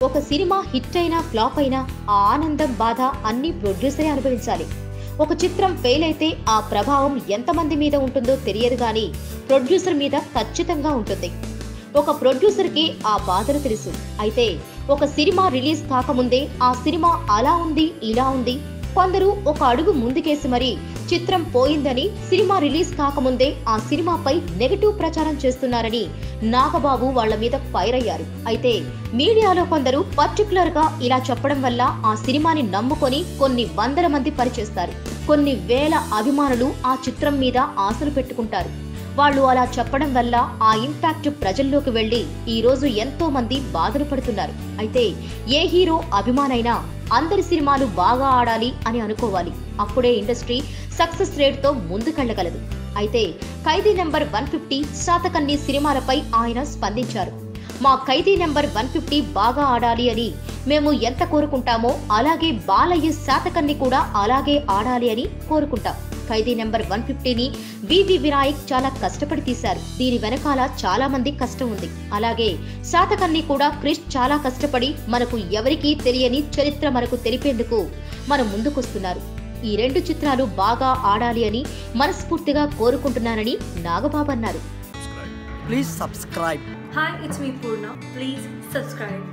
ఒక cinema hit అయినా flop అయినా ఆ ఆనందం బాధ అన్ని ప్రొడ్యూసరే అనుభవించాలి. ఒక చిత్రం ఫెయిల్ అయితే ఆ ప్రభావం ఎంతమంది మీద ఉంటుందో తెలియదు కానీ ప్రొడ్యూసర్ మీద ఖచ్చితంగా ఉంటుంది. ఒక ప్రొడ్యూసర్కి ఆ బాధలు తెలుసు. అయితే ఒక సినిమా రిలీజ్ కాకముందే ఆ సినిమా అలా ఉంది ఇలా ఉంది, కొందరు ఒక అడుగు ముందుకేసి మరీ చిత్రం పోయిందని సినిమా రిలీజ్ కాకముందే ఆ సినిమాపై నెగటివ్ ప్రచారం చేస్తున్నారని నాగబాబు వాళ్ల మీద ఫైర్ అయ్యారు. అయితే మీడియాలో కొందరు పర్టికులర్ గా ఇలా చెప్పడం వల్ల ఆ సినిమాని నమ్ముకొని కొన్ని వందల మంది పనిచేస్తారు. కొన్ని వేల అభిమానులు ఆ చిత్రం మీద ఆశలు పెట్టుకుంటారు. వాళ్ళు అలా చెప్పడం వల్ల ఆ ఇంపాక్ట్ ప్రజల్లోకి వెళ్లి ఈ రోజు ఎంతో మంది బాధలు పడుతున్నారు. అయితే ఏ హీరో అభిమానైనా అందరి సినిమాలు బాగా ఆడాలి అని అనుకోవాలి. అప్పుడే ఇండస్ట్రీ సక్సెస్ రేట్ తో ముందుకెళ్లగలదు. అయితే ఖైదీ నెంబర్ 150, శాతకర్ణి సినిమాలపై ఆయన స్పందించారు. మా ఖైదీ నెంబర్ 150 బాగా ఆడాలి అని మేము ఎంత కోరుకుంటామో అలాగే బాలయ్య శాతకర్ణి కూడా అలాగే ఆడాలి అని కోరుకుంటాం. ఖైదీ నెంబర్ 150ని వివి వినాయక్ చాలా కష్టపడి తీశారు. దీని వెనకాల చాలా మంది కష్టం ఉంది. అలాగే శాతకర్ణి కూడా క్రిష్ చాలా కష్టపడి మనకు ఎవరికీ తెలియని చరిత్ర మనకు తెలిపేందుకు మనం ముందుకొస్తున్నారు. ఈ రెండు చిత్రాలు బాగా ఆడాలి అని మనస్ఫూర్తిగా కోరుకుంటున్నానని నాగబాబు అన్నారు. Please subscribe. Hi, it's me Purna. Please subscribe.